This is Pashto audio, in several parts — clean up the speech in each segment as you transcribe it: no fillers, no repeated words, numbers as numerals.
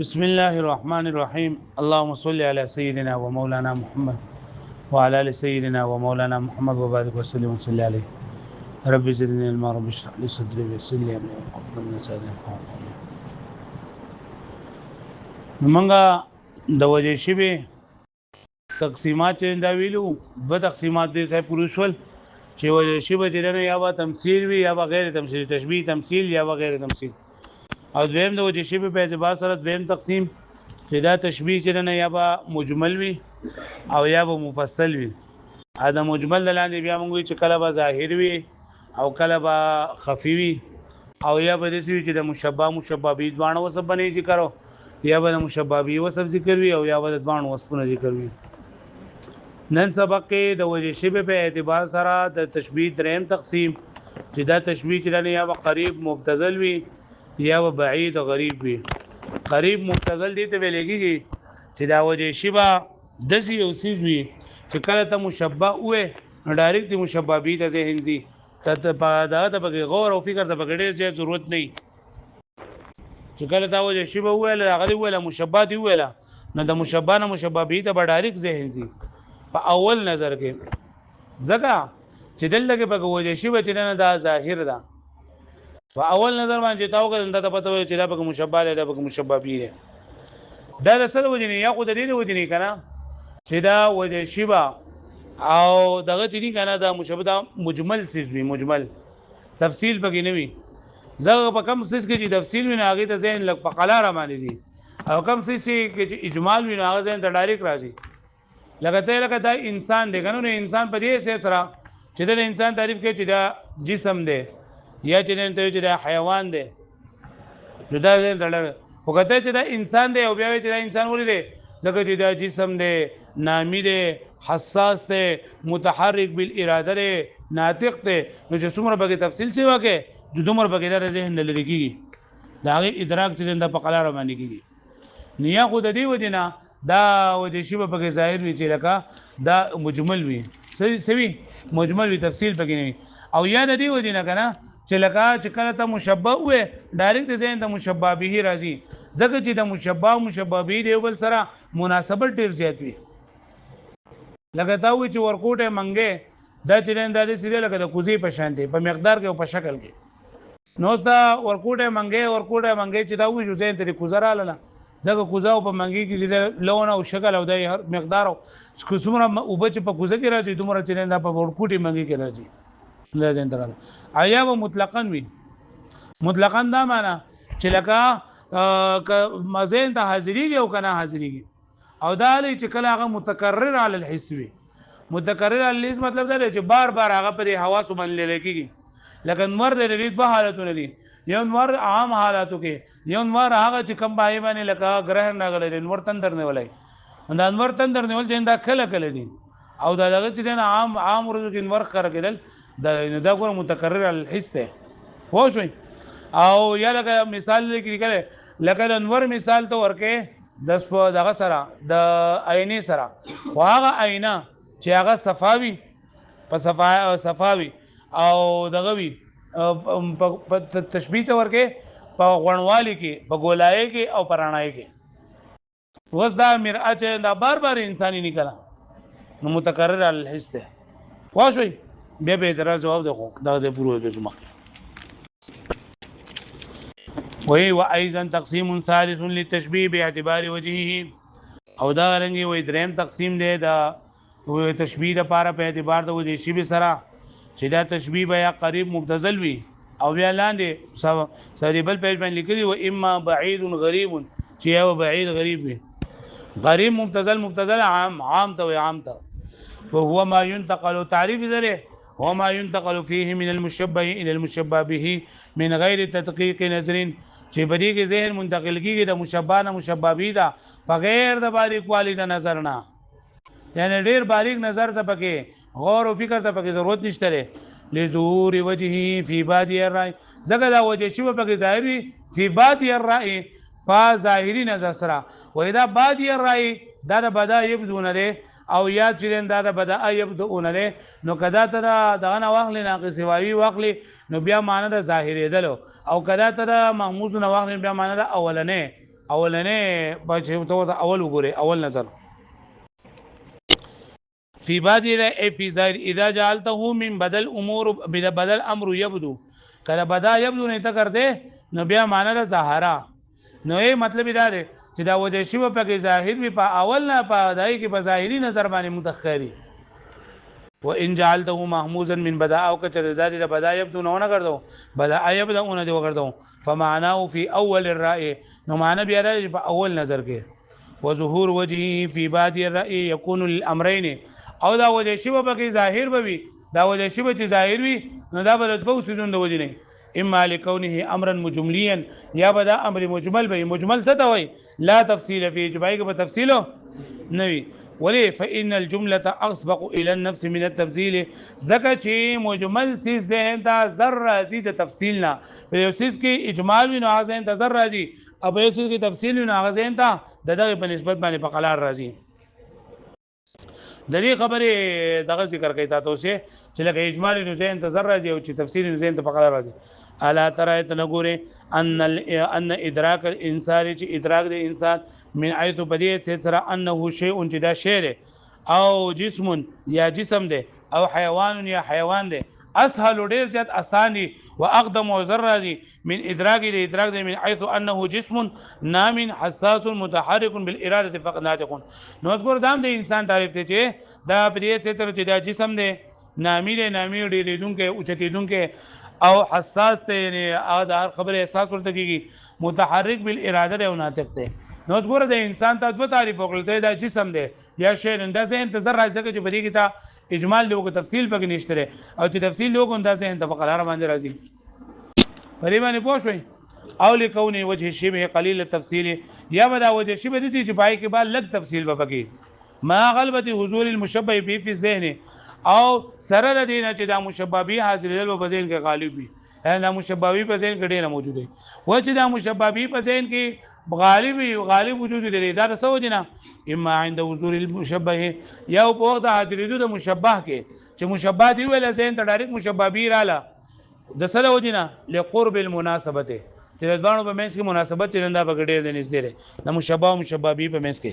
بسم الله الرحمن الرحيم اللهم صل على سيدنا ومولانا محمد وعلى ال سيدنا ومولانا محمد وبارك وسلم وصلى عليه رب زدني علما رب اشرح لي صدري ويسر لي امري واحلل من لساني يفقهوا قولي. منګه د وجه شبه تقسیمات دا ویلو دو تقسیمات دي ځای پروشول چې وجه شبه دي نه یا با تمثيل وي یا غیر تمثيل تشبيه تمثيل یا غیر تمثيل او دویم د وجه شبه په اعتبار سره دویم تقسیم چې دا تشبيه چې نه یا با مجمل وي او یا به مفصل وي دا مجمل لاندې بیا موږ چې کله به ظاهر وي او کله به خفي وي او یا به دې چې د مشبه به دوانه وسب بنې ذکر یا به مشبه به وسب ذکر وي او یا به دوانه وصفونه ذکر وي. نن سبق کې د وجه شبه په اعتبار سره د تشبيه دریم تقسیم چې دا تشبيه چې نه یا به قریب مبتذل وي یا بعید او غریب وي. قریب مبتذل دي ته ویل کېږي چې دا وجه شبه دسی او سیز وي چې کله ته مشبه وې ډایرکټ مشبه به ته ذهن دي ته په دا ته به غور او فکر ته به ډېر ضرورت نه چې کله تا وجه شبه ویل هغه ویل مشبه دی ویل نو د مشبه نه مشبه به ته به ډایرکټ ذهن دي په اول نظر کې ځکه چې دلته کې په وجه شبه چې نه دا ظاهر ده په اول نظر باندې تاو کړه دا پته وي چې دا به مشبه ده به مشبه به دا سره وجنی یا خو د دې وجنی کنه چې دا وجه شبه او دغه چې کنه دا مشبه دا مجمل سیز وي مجمل تفصیل پکې نه وي زغه په کم سیز کې چې تفصیل وي هغه ته ذهن لګ په قلاره باندې دي او کم سیز کې اجمال وي هغه ذهن ته ډایرکټ راځي لکه دا انسان دی کنه انسان په دې سره چې دا انسان تعریف کوي چې دا جسم دی یا چې نن ته چې دا حیوان دی نو دا ذهن ته وکړه چې دا انسان دی او بیا چې دا انسان ولې دی ځکه چې دا جسم دی نامی دی حساس دی متحرک بالاراده دی ناطق دی نو چې څومره به تفصیل څه وکړي د دومره به دا ذهن لري کیږي دا ادراک چې د په قلاره باندې کیږي نیا خو د دې وجنه دا وجه شبه په ظاهر وی چې لکه دا مجمل وي سوي مجمل وي تفصیل پکې نه او یا د دې وجنه کنه چې لکه چې کله ته مشبه وې ډایرکټ ذهن ته مشبه به راځي ځکه چې د مشبه به دی بل سره مناسبت ډیر زیات وي لکه تا وی چې ورکوټه منګه دا چې نن د سری لکه د کوزي په شان دی په مقدار کې او په شکل کې نو دا ورکوټه منګه چې دا وی چې ذهن ته کوزرا لاله دغه کوزاو په منګي کې چې لون او شکل او د هر مقدار او څومره او بچ په کوزه کې راځي دومره چې نه په ورکوټي منګي کې راځي لازم تراله آیا و مطلقاً وي مطلقاً دا معنا چې لکه مزین ته حاضرېږي او کنه حاضرېږي او دا لې چې کله هغه متکرر علی الحس وي متکرر علی الحس مطلب دا دی چې بار بار هغه پر حواس باندې لګيږي لکه نور د لید په حالتونه دي یو نور عام حالاتو کې یو نور هغه چې کم پای باندې لکه ګرهن راغلی نور تندر نه ولای دا نور تندر نه ول چې دا کله دي او دا دغه چې عام ورځو کې نور کار کېدل دا ګور متکرر الحس ته هو شوي او یا لکه مثال لیکل لکه د نور مثال ته ورکه دغه سره د عینې سره واغه عینه چې هغه صفاوي په صفاوي او دغه وی په تشبیه ته ورکه په غونوالي کې په ګولای کې او پرانای کې وس دا مرآه چې دا بار انساني نکلا نو متکرر الحس ده واښوي بیا به درا جواب دغه دا د پوره د جمعه وهي وايضا تقسيم ثالث للتشبيه باعتبار وجهه او دا رنګي وې دریم تقسیم دی دا تشبيه لپاره په اعتبار د وجه شی به سره چې دا تشبيه یا قریب مبتذل وي او بیا لاندې سړي بل پیج باندې لیکلي و اما بعيد غريب چې یو بعيد غریب وي غریب مبتذل عام ته وهو ما ينتقل تعريف ذره وما ينتقل فيه من المشبه الى المشبه به من غير تدقيق نظر چې بدی کې ذهن منتقل کیږي د مشبه نه مشبه به دا بغیر د باریک والی د نظر نه یعنی ډیر باریک نظر ته پکې غور او فکر ته پکې ضرورت نشته لظهور وجهه في بادي الرأي زګه دا وجه شی پکې ظاهري في بادي الرأي په ظاهري نظر سره واذا بادي الرأي دا د بدا يبدون له او یا چې دا د بدا يبدون له نو کدا ته دا نه واخلې ناقص واوي واخلې نو بیا معنی د ظاهري دلو او کدا ته محموز نه واخلې بیا معنی د اولنې اولنې په تو اول وګوره اول نظر فی بعد فی ظاهر اذا جعلته من بدل امور بدل امر يبدو کله بدا يبدو نه تا کرده نو بیا معنی له ظاهرا نو یې مطلب دا دی چې دا وجه شی په کې ظاهر وي په اول نه په دای کې په ظاهري نظر باندې متخکری وان جعلته محموزا من بدا او کچره دادی د بدا يبدو نه کردو بدا يبدو نه دی وکړدو فمعناه في اول الراي نو معنی بیا په اول نظر کې وظهور وجهه في بعد الراي يكون للامرين او دا وجه شی په کې ظاهر بوي دا وجه شی چې ظاهر وي نو دا به د دوه سيزون د وجه نه اما لكونه امرا مجمليا یا بدا امر مجمل به مجمل څه ته وای لا تفصيل فيه جبای کې په تفصیلو نوي وليه فإن الجملة أسبق إلى النفس من التفصيل زکه چې مجمل چیز ذهن ته ذره زید تفصیلنا په یو چیز کې اجمال وي نو هغه ذهن ته ذره راځي او په یو چیز کې تفصیل وي نو هغه ذهن ته دغه په نسبت باندې په قلار راځي د دې خبرې دغه ذکر کوي تاسو چې لکه اجمال نو ذهن ته ذره راځي او چې تفصیل نو ذهن ته په قلار راځي الا ترى تنغوري ان ادراك الانسان چې ادراک د انسان من ايت بديه سره انه شيء چې دا شی او جسم یا جسم ده او حیوان یا حیوان ده اسهل ډیر زیات اسانی واقدم وذرازي من ادراک د ادراک ده من حيث انه جسم نام حساس متحرك بالاراده فقط ناطق نو ذکر دام د انسان تعریف ته چې دا پرې څه چې دا جسم ده نامی ډیر دونکو اوچتیدونکو او حساس ته یعنی هر خبره احساس ورته کیږي متحرک بالاراده او ناطق ته نو ګوره د انسان ته دوه تعریف وکړل ته دا جسم دی یا شی اندازه انتظار راځي چې بده کې تا اجمال لوګو تفصیل پکې نشته او چې تفصیل لوګو اندازه انت په قرار باندې راځي پرې باندې پوه شئ او لکونه وجه شبه قلیل التفصیل یا بدا وجه شبه دي چې پای کې بعد لږ تفصیل به پکې ما غلبه حضور المشبه به فی الذهن او سره د دینه چې دا مشببی حاضرېدل په ذهن کې غالب وي دا مشببی په ذهن کې ډېر موجود دی و چې دا مشببی په ذهن کې غالب وجود لري دا څه ودینه اما عند حضور المشبه یا په وخت حاضرېدو د مشبه کې چې مشبه دی ویل ذهن ته ډایرکټ مشببی رااله د څه ودینه لقرب المناسبه چې د ځوانو په منځ کې مناسبت چې دا په ډېر د نږدې ده د مشبه او مشببی په منځ کې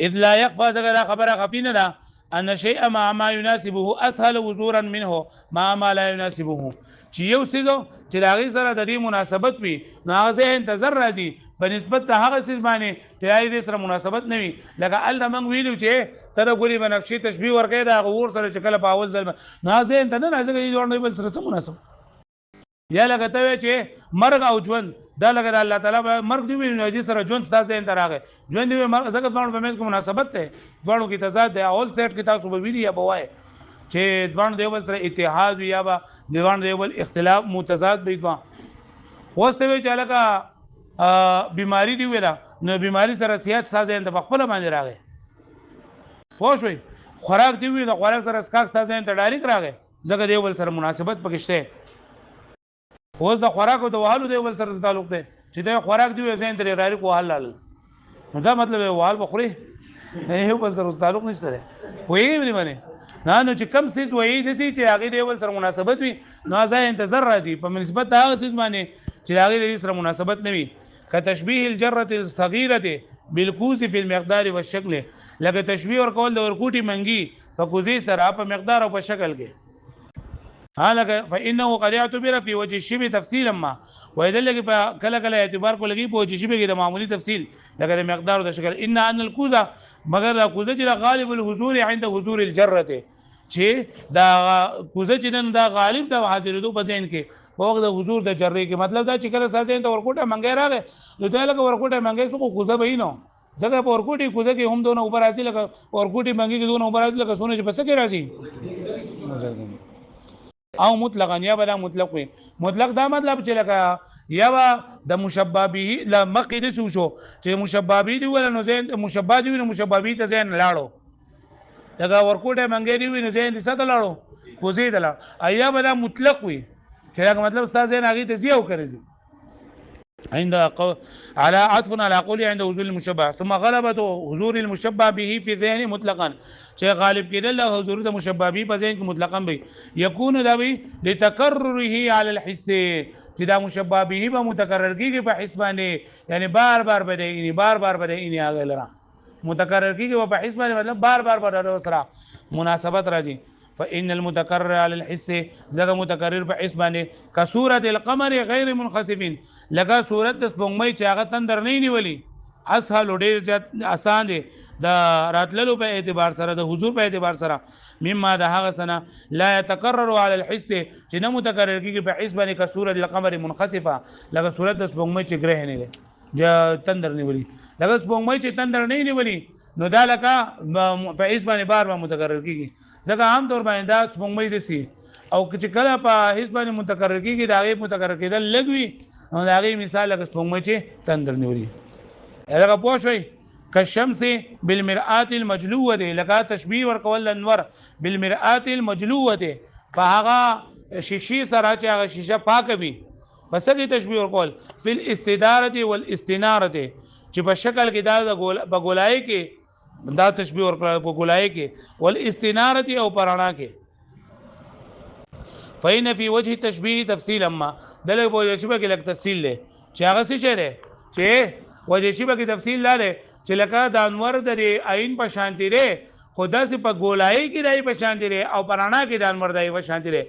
اذ لا يخفى ذکر خبره خفینه ده ان شيء ما يناسبه اسهل وزورا منه ما لا يناسبه چې یو څه چې لاغي سره د دې مناسبت وي نو هغه ذهن ته ذر راځي په نسبت ته هغه څه باندې چې دې سره مناسبت نه وي لکه ال موږ ویلو چې تر ګوري بنفشي تشبيه ورکې دا غور سره چې کله په اول ځل نه ذهن ته نه راځي جوړ نه بل سره مناسب یا لکه ته چې مرګ او ژوند دا لکه الله تعالی مرګ دی نو دې سره ژوند ستاسو انت راغی ژوند دی مرګ څنګه ځوان په منځ کې مناسبت ته ځوانو کې تضاد دی اول سیټ کې تاسو به ویلی یا بوای چې ځوان دی ول سره اتحاد یا با ځوان دی ول اختلاف متضاد به ځوان خوسته وی چې لکه بیماری دی ویلا نو بیماری سره صحت ساز انت په خپل باندې راغی خو شوي خوراک دی وی د خوراک سره اسکاک تاسو انت ډایرکټ راغی ځکه دی ول سره مناسبت پکې شته اوس د خوراک او د وهلو دی ول سره تعلق دی چې د خوراک دی زین تر ډایرکټ وهل نو دا مطلب وهل بخوري نه ول سره تعلق نشته وایي دی باندې نو چې کم سیز وایي د سې چې هغه دی ول سره مناسبت وي نو ځای انتظار راځي په نسبت هغه سیز باندې چې هغه دی سره مناسبت نه وي کتشبیه الجره الصغيره بالکوز فی المقدار والشکل لکه تشبیه ورکول د ورکوټي منګي په کوزي سره په مقدار او په شکل کې حالکه فانه قد يعتبر في وجه الشبه تفصيلا ما ويدل کله کله اعتبار کو لګي په وجه شبه کې د معمولی تفصیل لکه د مقدار او د شکل ان الكوزه مگر د کوزه چې غالب الحضور عند حضور الجره چې دا کوزه چې دا غالب د حاضرېدو په ذهن کې په وخت د حضور د جره کې مطلب دا چې کله ساسه ته ورکوټه منګي راغی نو ته لکه ورکوټه منګي سو کوزه به نه ځکه په ورکوټي کوزه کې هم دونه اوپر راځي لکه ورکوټي منګي کې دونه اوپر راځي لکه سونه چې پس کې راځي او مطلقاً یا بلا مطلق وي مطلق دا مطلب چې لکه یا د مشبہ به لا مقید شو چې مشبہ به دی ول نو زين مشبہ دی نو مشبہ به ته زين لاړو لکه ورکوټه منګي دی نو زين دې څه لاړو کوزي دلا ایا بلا مطلق وي چې دا مطلب استاد زين هغه ته زیو کوي عند على عطف على قول عند حضور المشبه ثم غلبت حضور المشبه به في ذهن مطلقا چې غالب کېدل له حضور د مشبه به په ذهن کې مطلقا به يكون دا به لتکرره على الحس چې دا مشبه به به متکرر کیږي په حس باندې یعنی بار بار بدایي بار بار بدایي هغه لره متکرر کیږي په حس باندې مطلب بار بار بدایي سره مناسبت راځي فإن المتكرر على الحس زګه متکرر په حس باندې کصورت القمر غیر منخسفين لکه صورت د سپوږمۍ چې هغه تندر نه نیولي اسهل ډیر آسان دي د راتللو په اعتبار سره د حضور په اعتبار سره مما د هغه سنه لا يتكرر على الحس چې نه متکرر کیږي په حس باندې کصورت القمر منخسفه لکه صورت د سپوږمۍ چې ګره نه لري تندر نیولي لکه سپوږمۍ چې تندر نه نیولي نو دا لکه په حس باندې بار بار متکرر کیږي ځکه عام طور باندې دا سپوږمۍ دسي او چې کله په حس باندې متکرر کیږي دا غي متکرر کېدل لګوي نو دا غي مثال لکه سپوږمۍ چې تندر نیولي هغه پوه شئ كالشمس بالمرآة المجلوة دي لکه تشبيه ورکول انور بالمرآة المجلوة په هغه شیشې سره چې هغه شیشه پاکه وي پس کې تشبيه ورکول فی الاستدارة والاستنارة چې په شکل کې دا په ګولای کې دا تشبيه ورکول په ګولای کې والاستنارة او پرانا کې فإن في وجه تشبيه تفصيل اما دلته په شبه کې لک تفصیل له چې هغه څه شری چې وجه شبه کې تفصیل لاله چې لکه د انور د عین په شانتی ره خدا سي په ګولای کې دای په شانتی ره او پرانا کې د انور دای په شانتی ره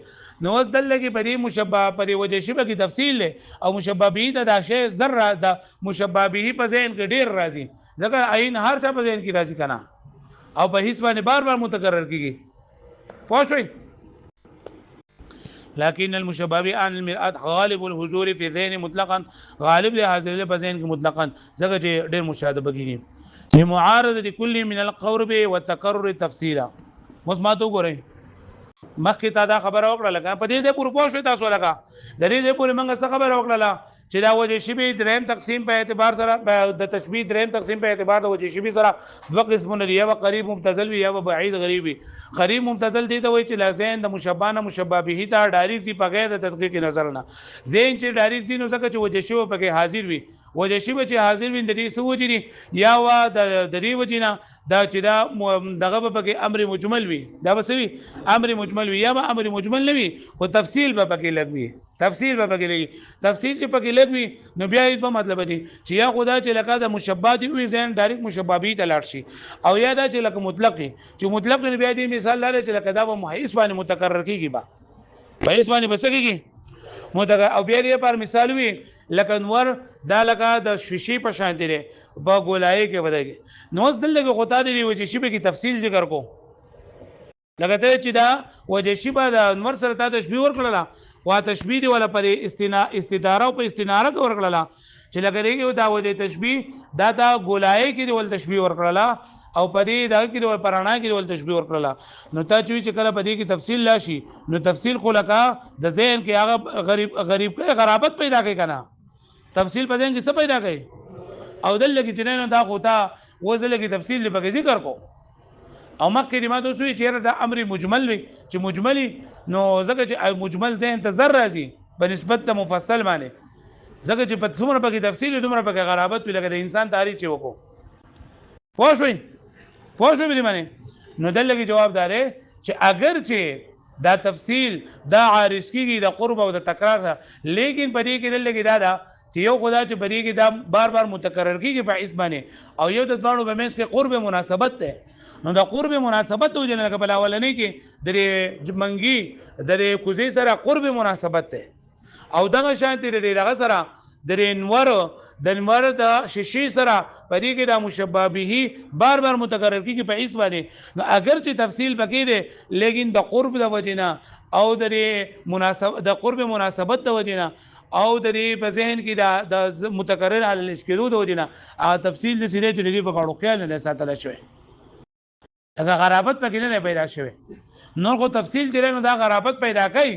نو اس دل کې په دې مشبہ په وجه شبه کې تفصیل له او مشبہ به د داشه ذره د مشبہ به په ذهن کې ډیر راځي ځکه عین هر چا په ذهن کې راځي کنه او په هیڅ باندې بار بار متکرر کیږي پوښوي لكن المشبه عن المرآة غالب الحضور في ذهن مطلقا غالب له حاضر په ذهن کې مطلقا ځکه چې ډېر مشاهده بکیږي لمعارضه كل من القرب والتكرر تفصيلا اوس ما ته وګورئ مخکې تا دا خبره وکړه لکه په دې پورې پوه شو تاسو لکه د دې پورې موږ څه خبره وکړه چې دا وجه شبه دریم تقسیم په اعتبار سره د تشبیه دریم تقسیم په اعتبار د وجه شبه سره دوه قسمونه دي یو قریب ممتثل وي یو بعید غریب وي قریب ممتثل دي ته وایي چې لازم د مشبانه مشبہ به ته ډایرکټ دی په غیر د تدقیق نظر نه زین چې ډایرکټ دي نو ځکه چې وجه شبه پکې حاضر وي وجه شبه چې حاضر وي د دې سوچ دي یا وا د دې وجینا دا چې دا دغه پکې امر مجمل وي دا بسوي امر مجمل وي یا امر مجمل نه وي او تفصیل به پکې لګوي تفصیل به پکې لګي تفصیل چې پکې لګوي نو بیا یې په مطلب دی چې یا خدا چې لکه د مشبہ دی وي ځین ډایرکټ مشبہ به ته لاړ شي او یا دا چې لکه مطلق چې مطلق نه بیا دی مثال لاره چې لکه دا په محیث باندې متکرر کیږي با په اس باندې بس کیږي متکرر او بیا یې پر مثال وي لکه انور دا لکه د شیشې په شان دی په ګولای کې ودی نو ځل لکه غوتا دی چې شی به کی تفصیل ذکر کو لکه ته چې دا وجه شبه د انور سره تا تشبیه ورکړه وا تشبیه دی ولا پر استداره او په استناره کې ورکړه چې لګریږي دا وجه تشبیه دا تا ګولای کې دی ول تشبیه ورکړه او په دې دا کې دی پرانا کې ول تشبیه ورکړه نو تا چې کله په دې کې تفصیل لاشي نو تفصیل خو لکه د ذهن کې هغه غریب غرابت پیدا کوي کنه تفصیل په ذهن کې څه پیدا کوي او دل کې تنه دا غوتا وځل کې تفصیل به ذکر کو او مخکې د ما دوی چې دا امر مجمل وي چې مجملی نو ځکه چې مجمل ذهن ته زر راځي په نسبت ته مفصل باندې ځکه چې په څومره پکې تفصیل دومره پکې غرابت وي لکه د انسان تاریخ چې وکړو پوه شوي به معنی نو دلته جواب داره چې اگر چې دا تفصیل دا عارض کیږي د قرب او د تکرار سره لیکن په دې کې دلته دا چې یو خدا چې په دې کې دا بار بار متکرر کیږي په اس باندې او یو د ځوانو په منځ کې قرب مناسبت ده نو د قرب مناسبت او جن لکه بل اولنې کې د منګي د کوزي سره قرب مناسبت ده او دغه شانتي دغه سره د انور د شیشې سره په دې کې د مشبہ به بار بار متکرر کیږي په اس باندې نو اگر چې تفصیل پکې ده لیکن د قرب د وجینا او د مناسبت د قرب مناسبت د وجینا او د په ذهن کې د متکرر علی الاسکلو د وجینا تفصیل د سیده چې لري په غاړو خیال نه ساتل شوی دا غرابت پکې نه پیدا شوی نو خو تفصیل چې نو دا غرابت پیدا کوي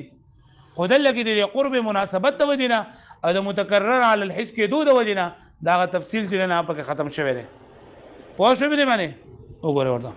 خدای لګي د قرب مناسبت د وجینا او د متکرر علی الحس کې دود وجینا دا تفصیل چې نه پکې ختم شوی دی پوه شو به معنی وګوره ورته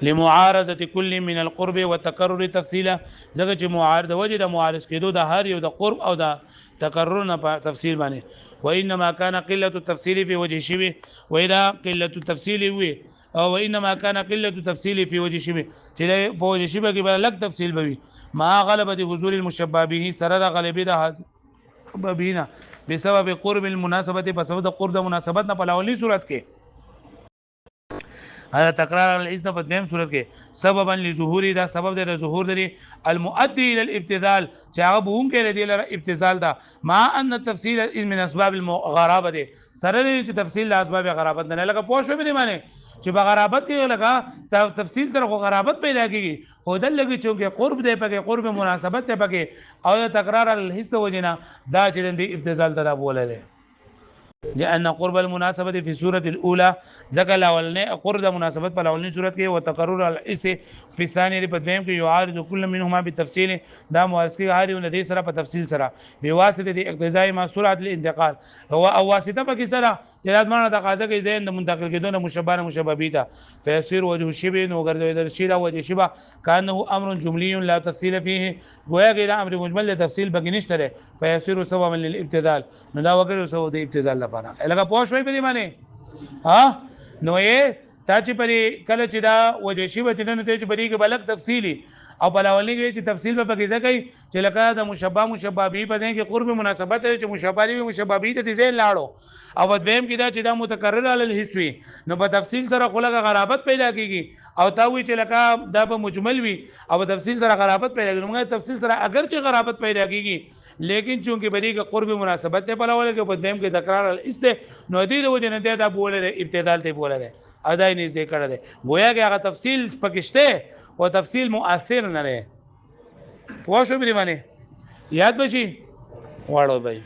لمعارضه كل من القرب والتكرر تفصيلا ځکه چې معارضه وجه د معارض کېدو د هر یو د قرب او د تکرر نه په تفصیل باندې وانما كان قله التفصيل في وجه شبه واذا قله التفصيل وي او انما كان قله التفصيل في وجه شبه چې په وجه شبه کې به لږ تفصیل بوي ما غلبه حضور المشبه به سره د غلبې د بابینا بسبب قرب المناسبه بسبب د قرب د مناسبت نه په لاولي صورت کې هذا تکرار الاذن په دیم صورت کې سببا لظهور دا سبب د ظهور د المؤدي الى الابتذال چې هغه بوم کې لري ابتذال دا ما ان التفصيل من اسباب الغرابه دي سره چې تفصیل د اسباب غرابت نه لکه پوه شو به معنی چې په غرابت کې لکه تفصیل سره غرابت پیدا کیږي خو دل لګي چې قرب دی پکې قرب مناسبت دی پکې او تکرار الحس وجنا دا چې د ابتذال دا بوله لأن قرب المناسبة في السورة الأولى ذكر الأولين قرب المناسبة في الأولين سورة كي وتكرر الإس في الثانية بتفهم كي يعارض كل منهما بالتفصيل دا مواسكي هاري وندي سرا بتفصيل سرا بواسطة اقتضاء ما سرعة الانتقال هو أو واسطة بكي سرا جلاد مانا تقاضى كي زين منتقل كدون مشبه بيتا فيصير وجه الشبه وغرد الشيرة وجه الشبه كأنه أمر جملي لا تفصيل فيه گویا کہ دا امر مجمل تفصيل بكي نشتره فيصير سببا للابتذال ندا وغير سبب د ابتذال لپاره لکه پوه شوي په دې باندې ها نو یې تا چې پرې کله چې دا وجه شی به نه ته چې پرې کې بلک تفصیلی او په لاولني کې چې تفصیل به پکې ځکه چې لکه د مشبه به په ځای کې قرب مناسبت چې مشبه به ته ځای لاړو او دویم کې دا چې دا متکرر علی الحسوی نو په تفصیل سره خلک غرابت پیدا کیږي او تا وی چې لکه دا په مجمل وي او په تفصیل سره غرابت پیدا کیږي موږ تفصیل سره اگر چې غرابت پیدا کیږي لیکن چونکه بری کې قرب مناسبت ته په لاول کې په دویم کې تکرار الاست نو دې د وجه نه دا بوله ابتدال ته بوله اداي نږدې کړه ده گویا کې هغه تفصیل پکشته او تفصیل مؤثر نه لري پوه شو به باندې یاد بشي واړو بھائی